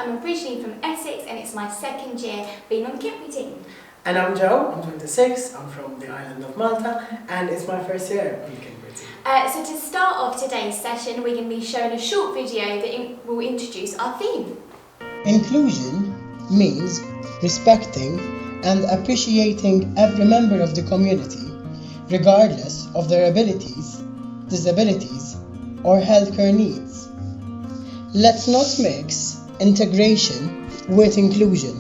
I'm originally from Essex and it's my second year being on the Kippley team. And I'm Joe, I'm 26, I'm from the island of Malta, and it's my first year on the Kippley team. So to start off today's session, we're going to be showing a short video that will introduce our theme. Inclusion means respecting and appreciating every member of the community, regardless of their abilities, disabilities, or healthcare needs. Let's not mix integration with inclusion.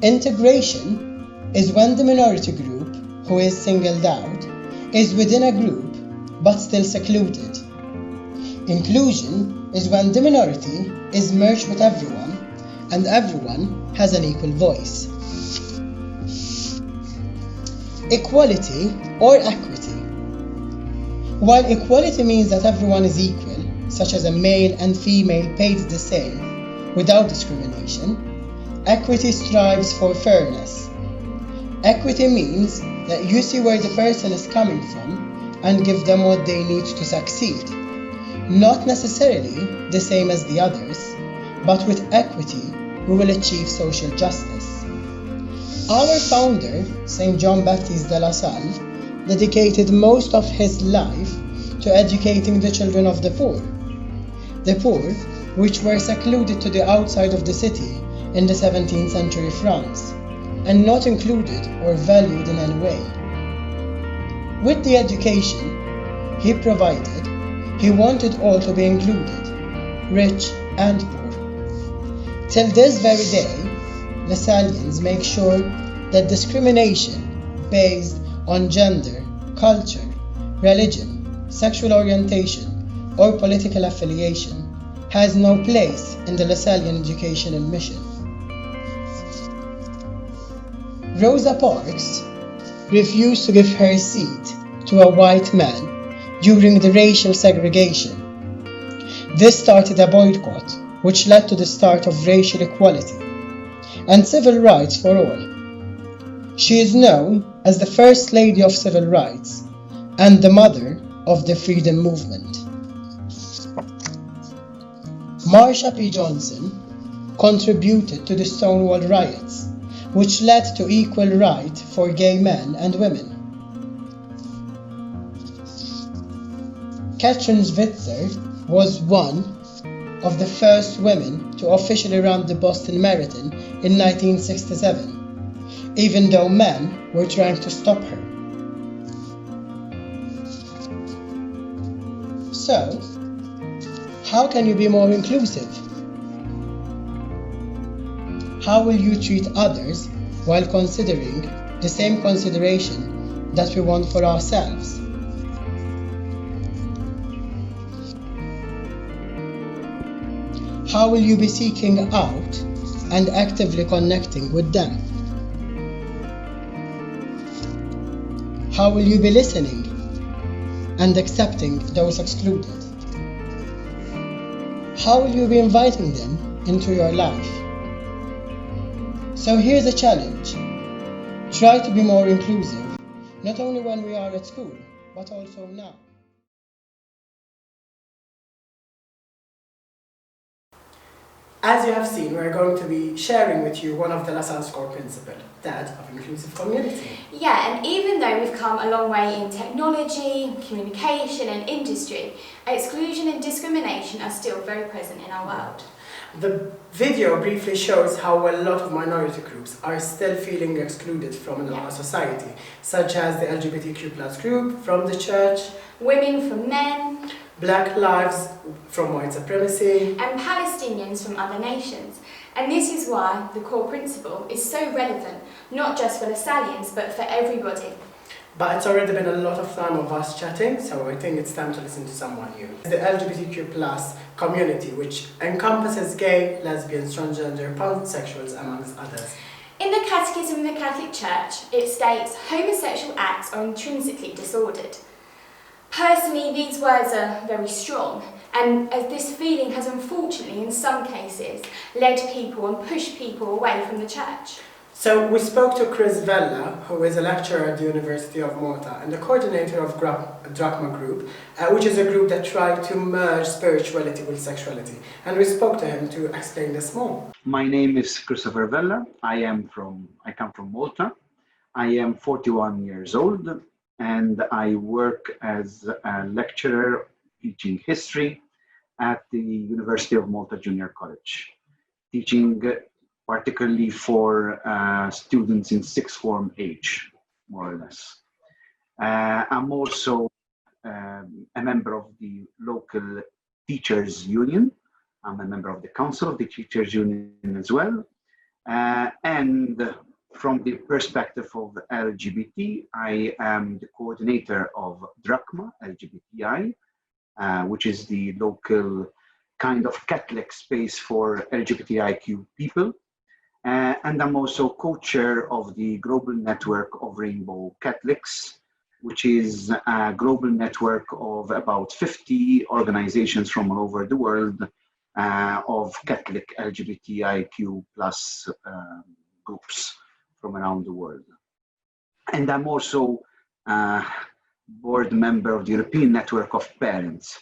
Integration is when the minority group, who is singled out, is within a group but still secluded. Inclusion is when the minority is merged with everyone and everyone has an equal voice. Equality or equity. While equality means that everyone is equal, such as a male and female paid the same, without discrimination, equity strives for fairness. Equity means that you see where the person is coming from and give them what they need to succeed. Not necessarily the same as the others, but with equity we will achieve social justice. Our founder, St. John Baptiste de La Salle, dedicated most of his life to educating the children of the poor, which were secluded to the outside of the city in the 17th century France, and not included or valued in any way. With the education he provided, he wanted all to be included, rich and poor. Till this very day, Lasallians make sure that discrimination based on gender, culture, religion, sexual orientation, or political affiliation has no place in the Lasallian education and mission. Rosa Parks refused to give her seat to a white man during the racial segregation. This started a boycott, which led to the start of racial equality and civil rights for all. She is known as the First Lady of Civil Rights and the mother of the freedom movement. Marsha P. Johnson contributed to the Stonewall riots, which led to equal right for gay men and women. Katrin Switzer was one of the first women to officially run the Boston Marathon in 1967, even though men were trying to stop her. So, how can you be more inclusive? How will you treat others while considering the same consideration that we want for ourselves? How will you be seeking out and actively connecting with them? How will you be listening and accepting those excluded? How will you be inviting them into your life? So here's a challenge. Try to be more inclusive, not only when we are at school, but also now. As you have seen, we're going to be sharing with you one of the La Salle's core principles, that of inclusive community. Yeah, and even though we've come a long way in technology, communication and industry, exclusion and discrimination are still very present in our world. The video briefly shows how a lot of minority groups are still feeling excluded from our society, such as the LGBTQ+ group from the church, women from men, Black lives from white supremacy, and Palestinians from other nations. And this is why the core principle is so relevant, not just for Lasallians, but for everybody. But it's already been a lot of time of us chatting, so I think it's time to listen to someone new. The LGBTQ+ community, which encompasses gay, lesbians, transgender, pansexuals, amongst others. In the Catechism of the Catholic Church, it states homosexual acts are intrinsically disordered. Personally, these words are very strong, and as this feeling has unfortunately in some cases led people and pushed people away from the church. So we spoke to Chris Vella, who is a lecturer at the University of Malta and the coordinator of Drachma Group, which is a group that tried to merge spirituality with sexuality. And we spoke to him to explain this more. My name is Christopher Vella. I come from Malta. I am 41 years old and I work as a lecturer teaching history at the University of Malta Junior College, teaching particularly for students in sixth form age, more or less. I'm also a member of the local teachers union. I'm a member of the council of the teachers union as well. And from the perspective of LGBT, I am the coordinator of Drachma LGBTI, which is the local kind of Catholic space for LGBTIQ people. And I'm also co-chair of the Global Network of Rainbow Catholics, which is a global network of about 50 organizations from all over the world of Catholic LGBTIQ plus groups from around the world. And I'm also board member of the European Network of Parents,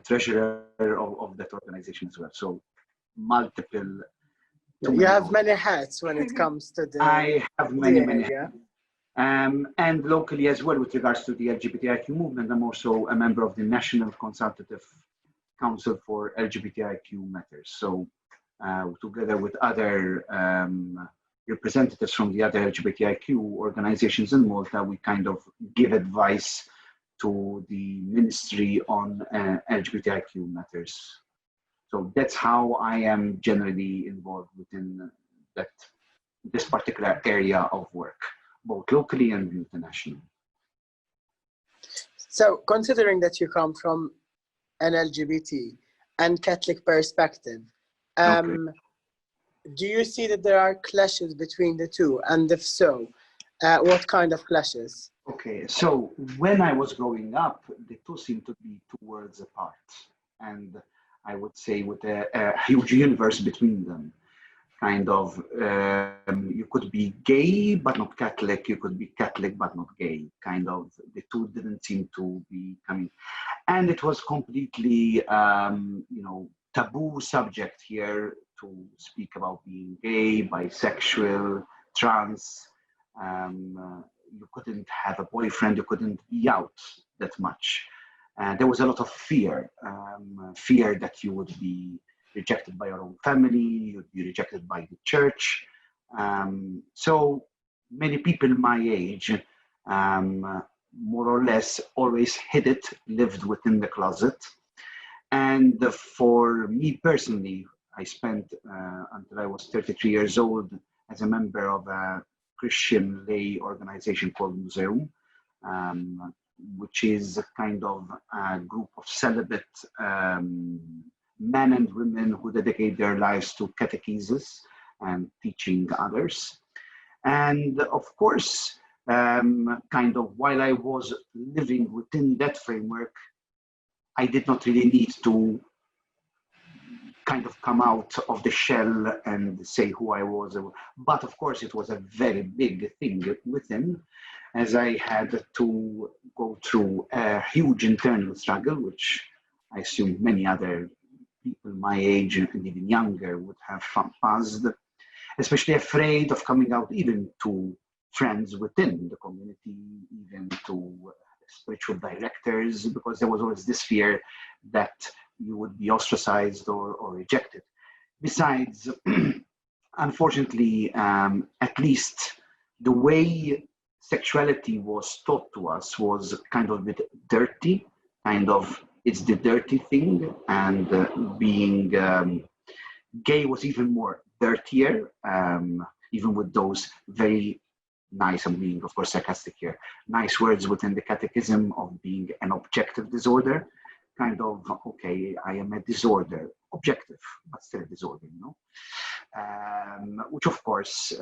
treasurer of that organization as well. So multiple. You have many hats when it comes to the... I have many hats. Yeah. And locally as well, with regards to the LGBTIQ movement, I'm also a member of the National Consultative Council for LGBTIQ Matters. So together with other representatives from the other LGBTIQ organizations in Malta, we kind of give advice to the Ministry on LGBTIQ matters. So that's how I am generally involved within this particular area of work, both locally and internationally. So considering that you come from an LGBT and Catholic perspective, Okay. do you see that there are clashes between the two? And if so, what kind of clashes? Okay, so when I was growing up, the two seemed to be 2 worlds apart. And I would say with a huge universe between them. Kind of, you could be gay but not Catholic, you could be Catholic but not gay. Kind of, the two didn't seem to be coming. And it was completely, taboo subject here to speak about being gay, bisexual, trans. You couldn't have a boyfriend, you couldn't be out that much. There was a lot of fear that you would be rejected by your own family, you'd be rejected by the church. So many people my age, more or less, always hid it, lived within the closet. And for me personally, I spent until I was 33 years old as a member of a Christian lay organization called Museum, which is a kind of a group of celibate men and women who dedicate their lives to catechesis and teaching others. And of course, kind of while I was living within that framework, I did not really need to kind of come out of the shell and say who I was. But of course, it was a very big thing within, as I had to go through a huge internal struggle, which I assume many other people my age and even younger would have passed, especially afraid of coming out even to friends within the community, even to spiritual directors, because there was always this fear that you would be ostracized or rejected. Besides, unfortunately, at least the way sexuality was taught to us was kind of a bit dirty, kind of it's the dirty thing, and being gay was even more dirtier, even with those very nice, I'm being of course sarcastic here, nice words within the catechism of being an objective disorder, kind of, okay, I am a disorder, objective, but still a disorder, which of course,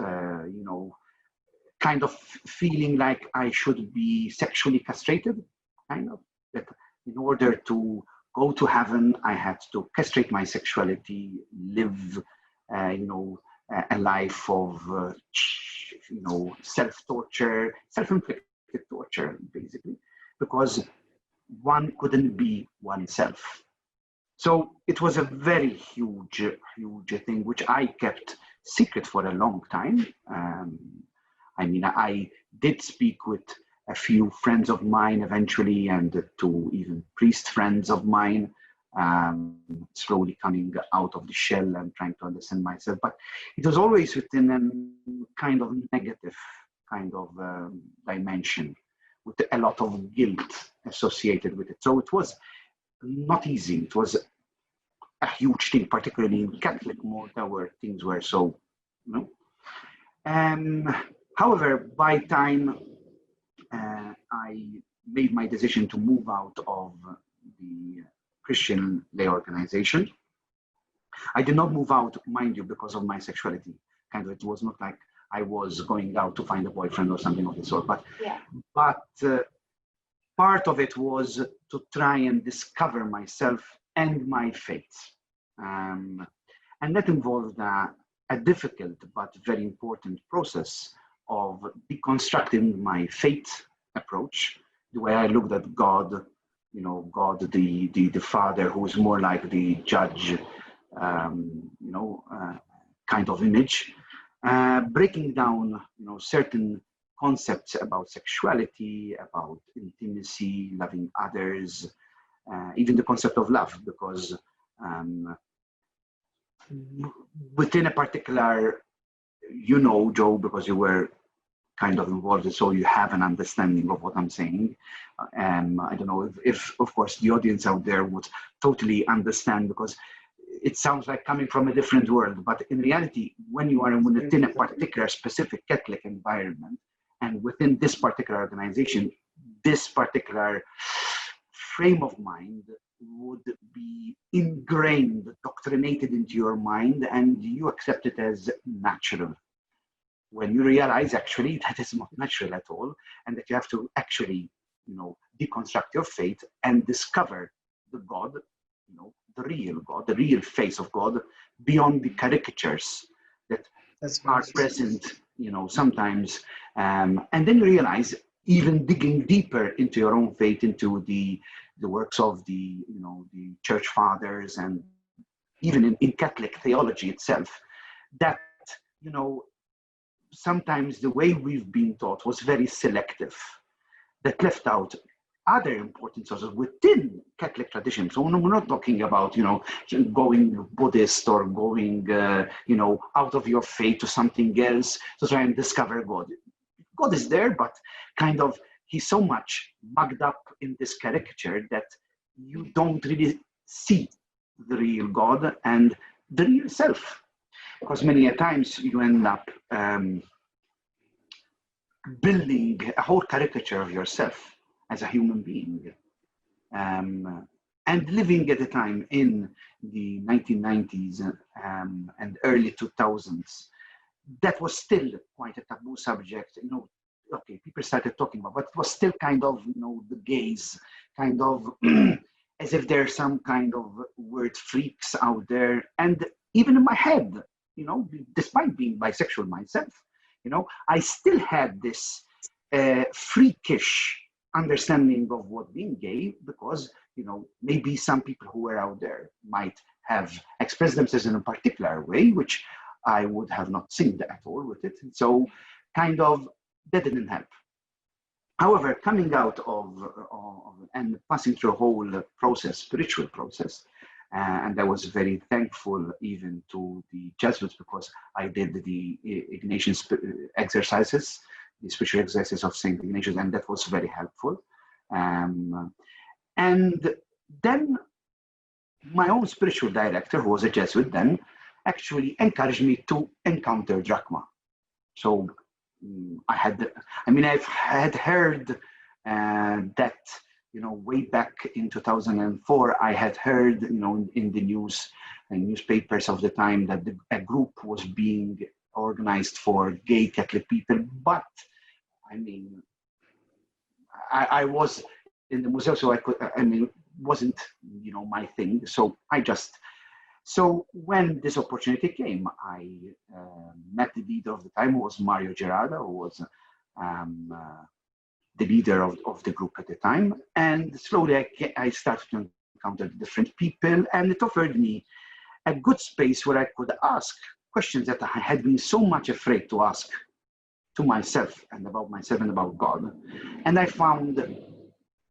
kind of feeling like I should be sexually castrated, kind of, that in order to go to heaven, I had to castrate my sexuality, live, a life of, self-torture, self-inflicted torture, basically, because one couldn't be oneself. So it was a very huge, huge thing, which I kept secret for a long time. I did speak with a few friends of mine eventually, and two even priest friends of mine, slowly coming out of the shell and trying to understand myself. But it was always within a kind of negative kind of dimension, with a lot of guilt associated with it. So it was not easy. It was a huge thing, particularly in Catholic Malta, where things were so, however, by time I made my decision to move out of the Christian lay organization, I did not move out, mind you, because of my sexuality. Kind of, it was not like I was going out to find a boyfriend or something of the sort. But part of it was to try and discover myself and my faith. And that involved a difficult but very important process of deconstructing my faith approach, the way I looked at God, God, the Father, who is more like the judge, kind of image, breaking down, certain concepts about sexuality, about intimacy, loving others, even the concept of love, because within a particular, Joe, because you were kind of involved, so you have an understanding of what I'm saying. I don't know if, of course, the audience out there would totally understand, because it sounds like coming from a different world. But in reality, when you are within a particular specific Catholic environment, and within this particular organization, this particular frame of mind would be ingrained, doctrinated into your mind, and you accept it as natural. When you realize actually that is not natural at all, and that you have to actually, deconstruct your faith and discover the God, the real God, the real face of God, beyond the caricatures that are present, sometimes. And then you realize, even digging deeper into your own faith, into the works of the church fathers, and even in Catholic theology itself, that, sometimes the way we've been taught was very selective, that left out other important sources within Catholic tradition. So we're not talking about, going Buddhist or going, out of your faith to something else to try and discover God. God is there, but kind of, he's so much bugged up in this caricature that you don't really see the real God and the real self. Because many a times you end up building a whole caricature of yourself as a human being. And living at a time in the 1990s and early 2000s, that was still quite a taboo subject. Okay, people started talking about, but it was still kind of, the gays, kind of as if there's some kind of weird freaks out there. And even in my head, despite being bisexual myself, I still had this freakish understanding of what being gay, because, maybe some people who were out there might have expressed themselves in a particular way, which I would have not seen at all with it. So kind of, that didn't help. However, coming out of and passing through a whole process, spiritual process, and I was very thankful even to the Jesuits, because I did the Ignatian exercises, the spiritual exercises of Saint Ignatius, and that was very helpful. And then my own spiritual director, who was a Jesuit then, actually encouraged me to encounter drachma. So I've had heard that, way back in 2004, I had heard, in the news and newspapers of the time, that a group was being organized for gay Catholic people. But I was in the museum, so wasn't, my thing. So I just So when this opportunity came, I met the leader of the time, who was Mario Gerarda, who was the leader of the group at the time. And slowly I started to encounter different people, and it offered me a good space where I could ask questions that I had been so much afraid to ask to myself and about God. And I found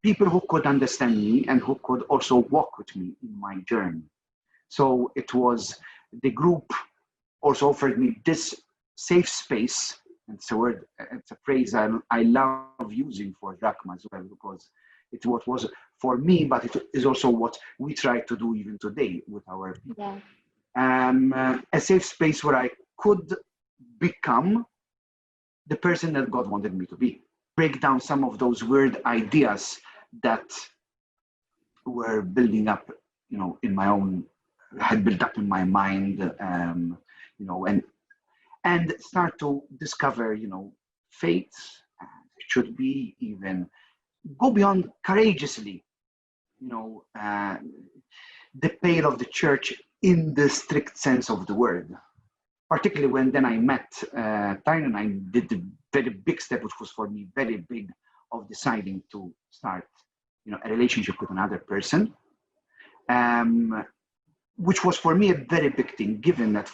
people who could understand me and who could also walk with me in my journey. So it was, the group also offered me this safe space. It's a word, it's a phrase I love using for Drachma as well, because it's what was for me, but it is also what we try to do even today with our people. Yeah. A safe space where I could become the person that God wanted me to be. Break down some of those weird ideas that were building up, in my own, had built up in my mind, and start to discover, faith. It should be even go beyond courageously, the pale of the church in the strict sense of the word. Particularly when then I met Tyron, I did the very big step, which was for me very big, of deciding to start, a relationship with another person, which was for me a very big thing, given that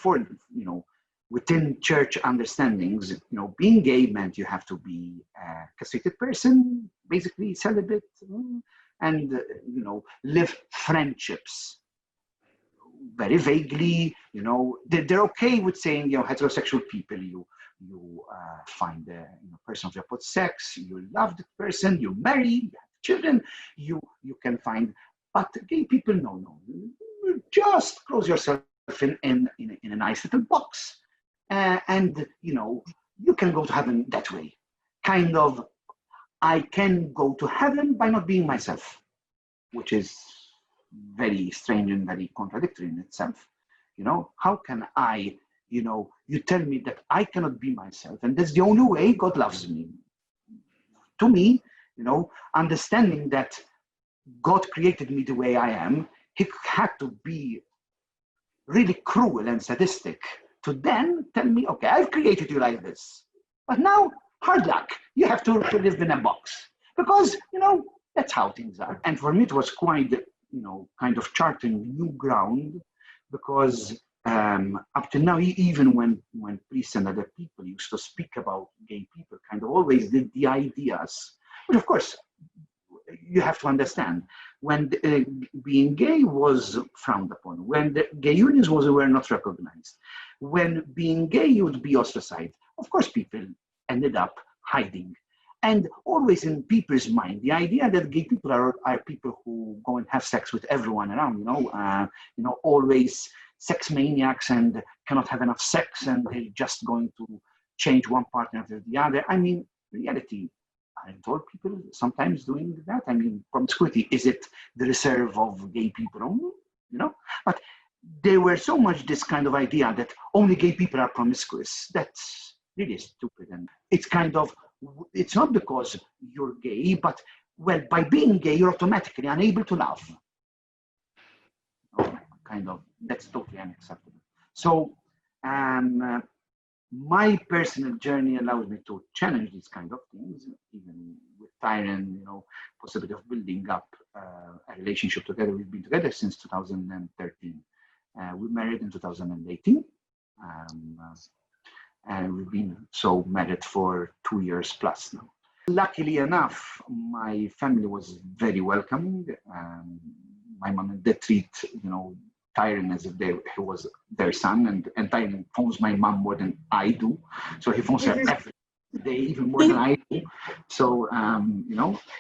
within church understandings, being gay meant you have to be a castrated person, basically celibate, and live friendships very vaguely. They're okay with saying, heterosexual people, you find a person of the opposite sex, you love the person, you marry, you have children, you can find, but gay people, no, just close yourself in a nice little box, and you can go to heaven that way. Kind of, I can go to heaven by not being myself, which is very strange and very contradictory in itself. How can I, you tell me that I cannot be myself, and that's the only way God loves me. To me, understanding that God created me the way I am, he had to be really cruel and sadistic to then tell me, okay, I've created you like this, but now, hard luck, you have to live in a box, because, that's how things are. And for me, it was quite, kind of charting new ground, because up to now, even when priests and other people used to speak about gay people, kind of always did the ideas, but of course, you have to understand, when being gay was frowned upon, when the gay unions were not recognized, when being gay you would be ostracized, of course people ended up hiding. And always in people's mind, the idea that gay people are people who go and have sex with everyone around, always sex maniacs and cannot have enough sex, and they're just going to change one partner after the other. I mean, reality, aren't all people sometimes doing that? I mean, promiscuity, is it the reserve of gay people? But there were so much this kind of idea that only gay people are promiscuous. That's really stupid. And it's kind of, it's not because you're gay, but, well, by being gay, you're automatically unable to love. Kind of, that's totally unacceptable. So, my personal journey allows me to challenge these kind of things, even with Tyron, possibility of building up a relationship together. We've been together since 2013. We married in 2018. And we've been so married for 2 years plus now. Luckily enough, my family was very welcoming. My mom and dad treat, Tyron as if he was their son, and Tyron phones my mom more than I do. So he phones her every day, even more than I do. So,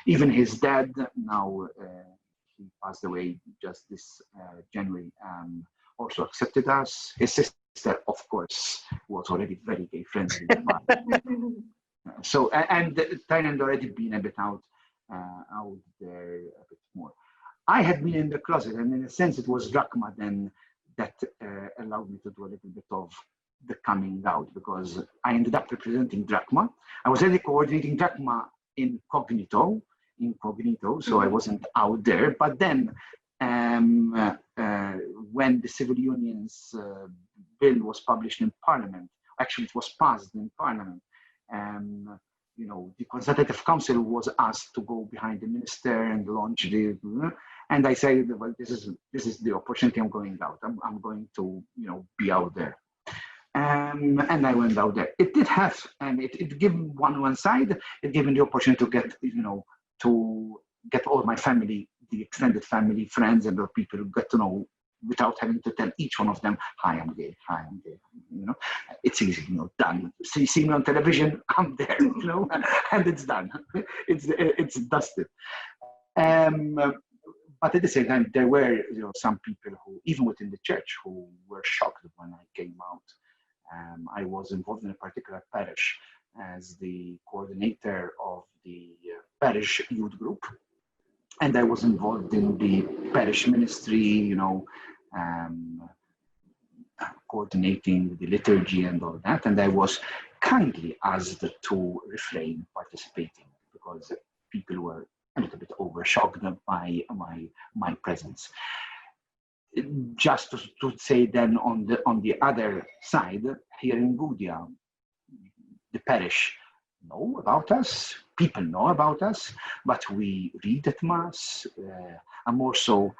even his dad, now he passed away just this January, also accepted us. His sister, of course, was already very gay friendly. So, and Tyron had already been a bit out there a bit more. I had been in the closet, and in a sense, it was Drachma then that allowed me to do a little bit of the coming out, because I ended up representing Drachma. I was already coordinating Drachma incognito, so I wasn't out there. But then when the Civil Unions Bill was published in Parliament, actually it was passed in Parliament, the Consultative Council was asked to go behind the minister and launch the, and I said, well, this is the opportunity. I'm going out. I'm going to, be out there. And I went out there. It did have, and it gave one side. It gave me the opportunity to get all my family, the extended family, friends, and the people who get to know without having to tell each one of them, "Hi, I'm gay. Hi, I'm gay." It's easy. Done. See me on television. I'm there. And it's done. It's dusted. But at the same time, there were some people who, even within the church, who were shocked when I came out. I was involved in a particular parish as the coordinator of the parish youth group, and I was involved in the parish ministry, coordinating the liturgy and all that, and I was kindly asked to refrain participating because people were a little bit overshocked by my presence. Just to say then on the other side, here in Gudia, the parish know about us, people know about us, but we read at Mass. I'm also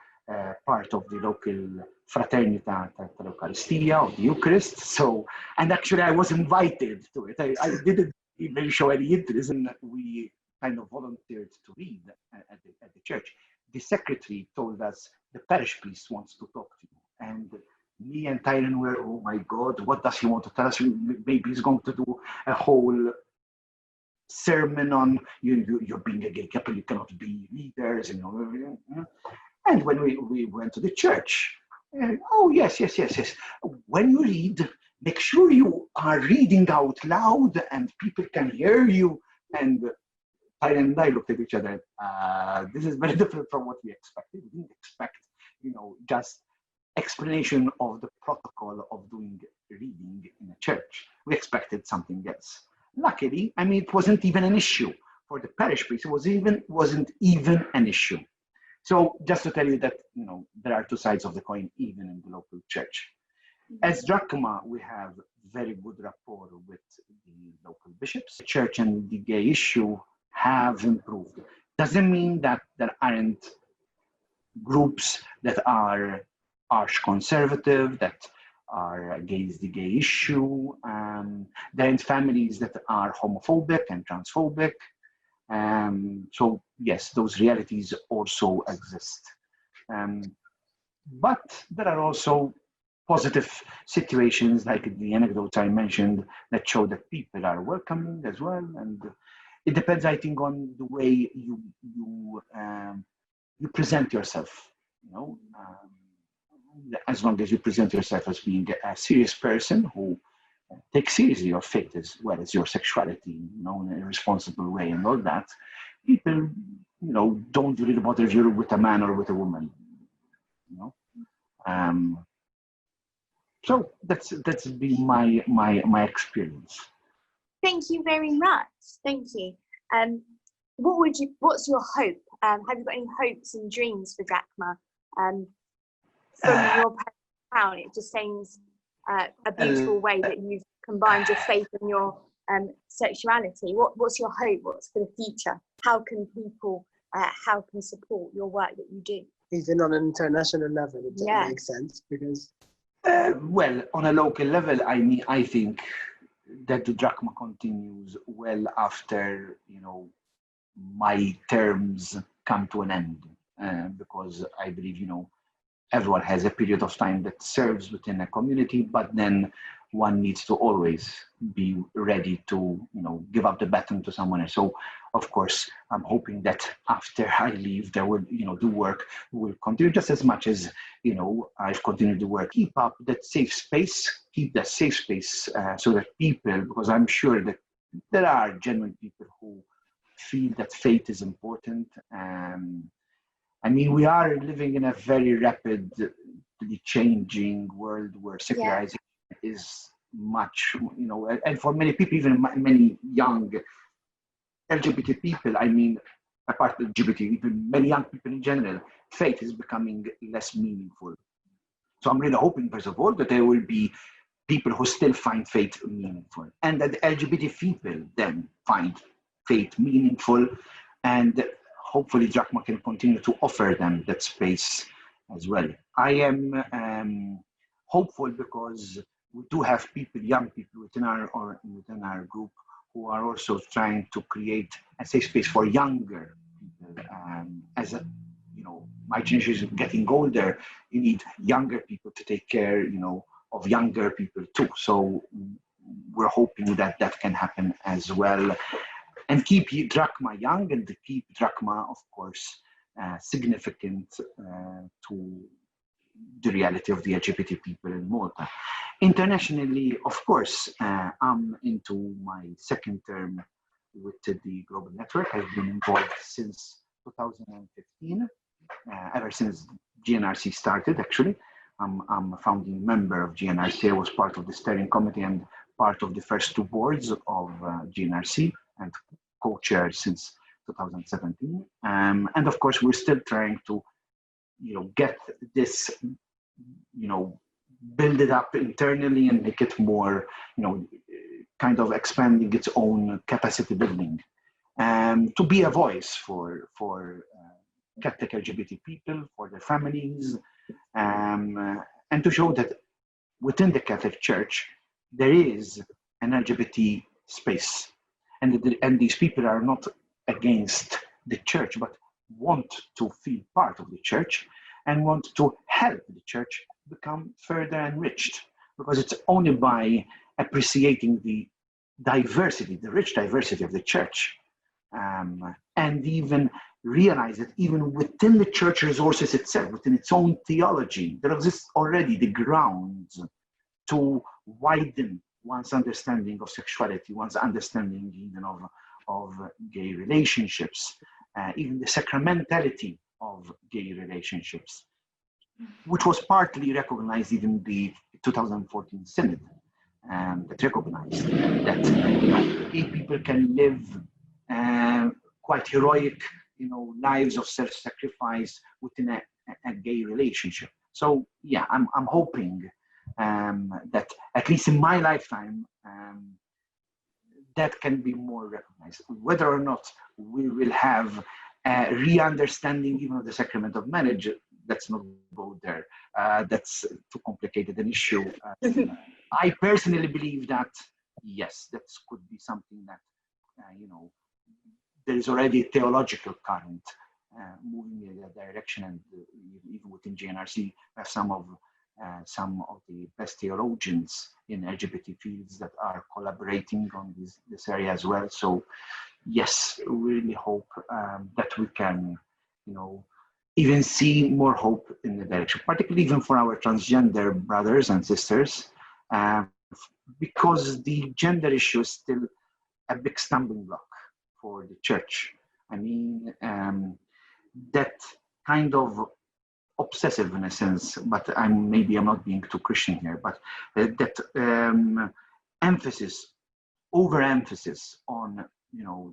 part of the local Fraternità Eucharistia of the Eucharist. So, and actually I was invited to it. I didn't even show any interest, and we kind of volunteered to read at the church. The secretary told us, the parish priest wants to talk to you. And me and Tyron were, oh my God, what does he want to tell us? Maybe he's going to do a whole sermon on you're being a gay couple, you cannot be leaders, And when we went to the church, oh yes. When you read, make sure you are reading out loud and people can hear you. And Tyron and I looked at each other. This is very different from what we expected. We didn't expect, just explanation of the protocol of doing reading in a church. We expected something else. Luckily, it wasn't even an issue for the parish priest. It wasn't even an issue. So just to tell you that, there are two sides of the coin, even in the local church. As Drachma, we have very good rapport with the local bishops. The church and the gay issue have improved. Doesn't mean that there aren't groups that are arch conservative, that are against the gay issue. There are families that are homophobic and transphobic. So yes, those realities also exist. But there are also positive situations like the anecdotes I mentioned that show that people are welcoming as well. And it depends, I think, on the way you present yourself. As long as you present yourself as being a serious person who takes seriously your faith as well as your sexuality, in a responsible way and all that, people, don't really bother if you're with a man or with a woman, So that's been my experience. Thank you very much. Thank you. What's your hope? Have you got any hopes and dreams for Drachma? From your background, it just seems a beautiful way that you've combined your faith and your sexuality. What's your hope? What's for the future? How can people support your work that you do? Even on an international level, it doesn't make sense because... well, on a local level, I think that the Drachma continues well after, my terms come to an end. Because I believe, everyone has a period of time that serves within a community, but then one needs to always be ready to, give up the baton to someone else. So, of course, I'm hoping that after I leave, there will, the work will continue just as much as, I've continued the work. Keep up that safe space, so that people, because I'm sure that there are genuine people who feel that faith is important. We are living in a very rapidly changing world where secularization is much, and for many people, even many young LGBT people, apart from LGBT, even many young people in general, faith is becoming less meaningful. So I'm really hoping, first of all, that there will be people who still find faith meaningful, and that the LGBT people then find faith meaningful, and hopefully Drachma can continue to offer them that space as well. I am hopeful because we do have people, young people within our group, who are also trying to create a safe space for younger people. As a, my generation is getting older, you need younger people to take care, of younger people too. So we're hoping that that can happen as well, and keep Drachma young, and to keep Drachma, of course, significant to the reality of the LGBT people in Malta. Internationally, of course, I'm into my second term with the Global Network. I've been involved since 2015, ever since GNRC started, actually. I'm a founding member of GNRC. I was part of the steering committee and part of the first two boards of GNRC, and co-chair since 2017. And of course, we're still trying to, get this, build it up internally and make it more, kind of expanding its own capacity building, to be a voice for Catholic LGBT people, for their families, and to show that within the Catholic Church, there is an LGBT space, and these people are not against the church, but want to feel part of the church and want to help the church become further enriched, because it's only by appreciating the diversity, the rich diversity of the church, and even realize that even within the church resources itself, within its own theology, there exists already the grounds to widen one's understanding of sexuality, one's understanding even of gay relationships, even the sacramentality of gay relationships, which was partly recognized even in the 2014 Synod, that recognized that gay people can live quite heroic, lives of self-sacrifice within a gay relationship. So yeah, I'm hoping that at least in my lifetime, that can be more recognized. Whether or not we will have a re-understanding even of the sacrament of marriage, let's not go there. That's too complicated an issue. I personally believe that, yes, that could be something that, there is already a theological current moving in that direction, and even within GNRC, we have some of the best theologians in LGBT fields that are collaborating on this area as well. So yes, we really hope that we can, even see more hope in the direction, particularly even for our transgender brothers and sisters, because the gender issue is still a big stumbling block for the church. I mean, that kind of obsessive in a sense, but maybe I'm not being too Christian here, but that overemphasis on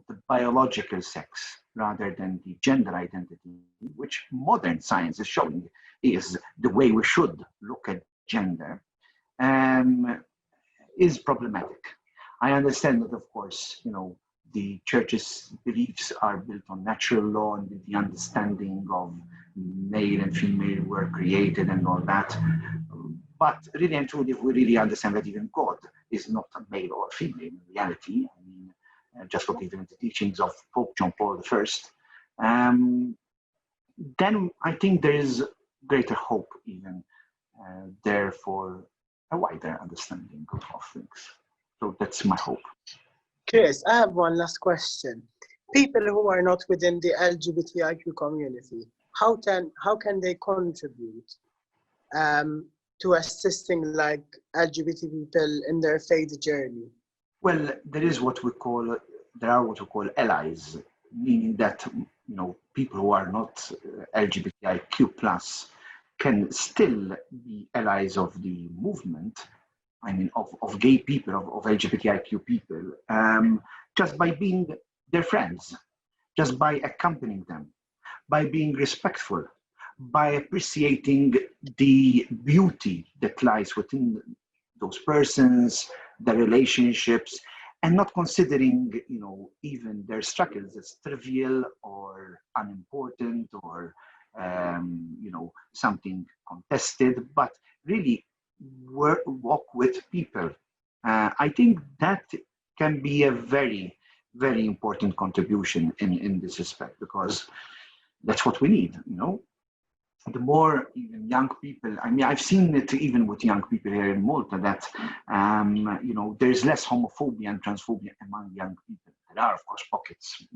the biological sex rather than the gender identity, which modern science is showing is the way we should look at gender, is problematic. I understand that, of course, the church's beliefs are built on natural law and the understanding of male and female were created and all that. But really and truly, if we really understand that even God is not a male or female in reality, I mean, just look even at the teachings of Pope John Paul I, then I think there is greater hope even there for a wider understanding of things. So that's my hope. Chris, I have one last question. People who are not within the LGBTIQ community, how can they contribute to assisting like LGBT people in their faith journey? Well, there are what we call allies, meaning that people who are not LGBTIQ+ can still be allies of the movement. I mean, of gay people, of LGBTIQ people, just by being their friends. just by accompanying them, by being respectful, by appreciating the beauty that lies within those persons, their relationships, and not considering, even their struggles as trivial or unimportant or, something contested, but really walk with people. I think that can be a very, very important contribution in this respect, because that's what we need, The more even young people, I've seen it even with young people here in Malta that, there's less homophobia and transphobia among young people. There are, of course, pockets,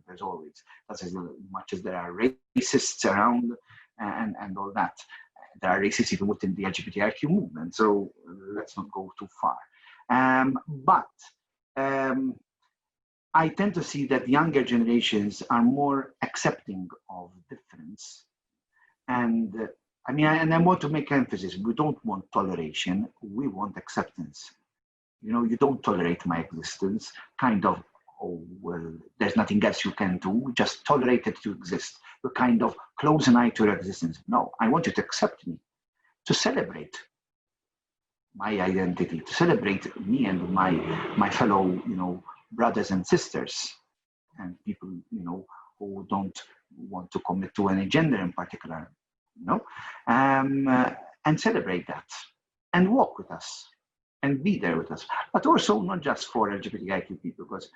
there's always, that's as much as there are racists around and all that. There are racists even within the LGBTIQ movement, so let's not go too far. But I tend to see that younger generations are more accepting of difference. And and I want to make emphasis, we don't want toleration, we want acceptance. You don't tolerate my existence, kind of, oh, well, there's nothing else you can do, just tolerate it to exist. You kind of close an eye to your existence. No, I want you to accept me, to celebrate my identity, to celebrate me and my fellow, brothers and sisters, and people, who don't want to commit to any gender in particular, and celebrate that, and walk with us, and be there with us. But also not just for LGBTIQ people, because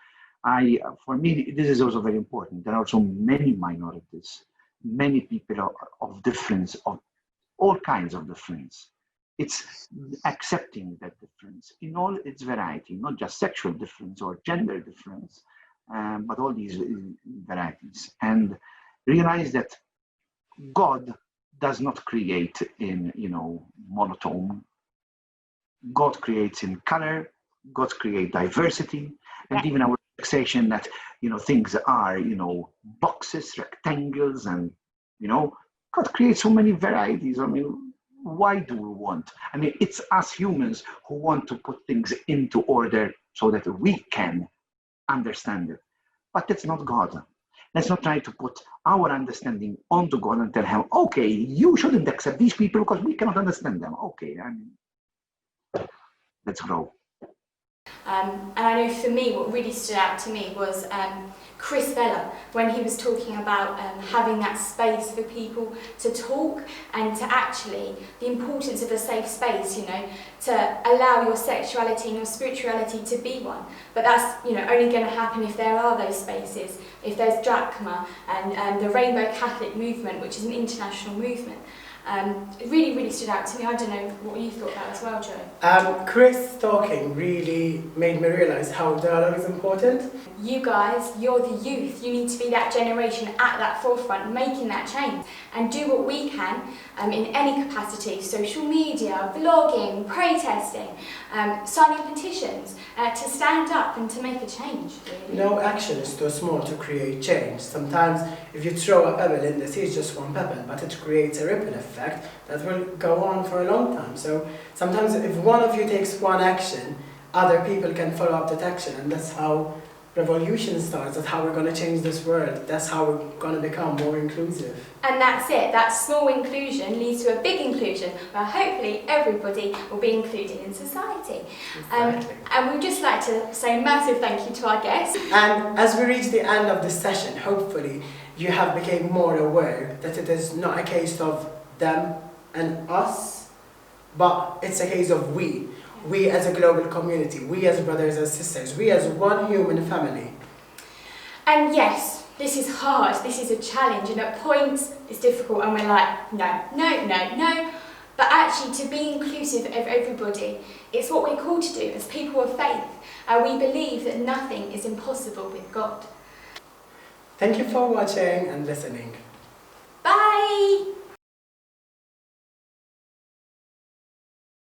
for me, this is also very important. There are also many minorities, many people of difference, of all kinds of difference. It's accepting that difference in all its variety, not just sexual difference or gender difference, but all these varieties. And realize that God does not create in, monotone. God creates in color, God creates diversity, and even our fixation that, things are, boxes, rectangles, and, God creates so many varieties. Why do we want? It's us humans who want to put things into order so that we can understand it. But that's not God. Let's not try to put our understanding onto God and tell him, okay, you shouldn't accept these people because we cannot understand them. Okay, let's grow. And I know for me, what really stood out to me was Chris Vella, when he was talking about having that space for people to talk and to actually, the importance of a safe space, to allow your sexuality and your spirituality to be one. But that's, only going to happen if there are those spaces, if there's Drachma and the Rainbow Catholic movement, which is an international movement. It really, really stood out to me. I don't know what you thought about as well, Joe. Chris talking really made me realise how dialogue is important. You guys, you're the youth. You need to be that generation at that forefront, making that change, and do what we can in any capacity: social media, blogging, protesting, signing petitions, to stand up and to make a change. Really. No action is too small to create change. Sometimes if you throw a pebble in the sea, it's just one pebble, but it creates a ripple effect that will go on for a long time. So sometimes if one of you takes one action, other people can follow up that action, and that's how revolution starts. That's how we're going to change this world. That's how we're going to become more inclusive. And that's it. That small inclusion leads to a big inclusion, where hopefully everybody will be included in society. Exactly. And we'd just like to say a massive thank you to our guests. And as we reach the end of this session, hopefully you have become more aware that it is not a case of them and us, but it's a case of we as a global community, we as brothers and sisters, we as one human family. And yes, this is hard, this is a challenge, and at points it's difficult and we're like, no. But actually, to be inclusive of everybody, it's what we're called to do as people of faith. We believe that nothing is impossible with God. Thank you for watching and listening. Bye!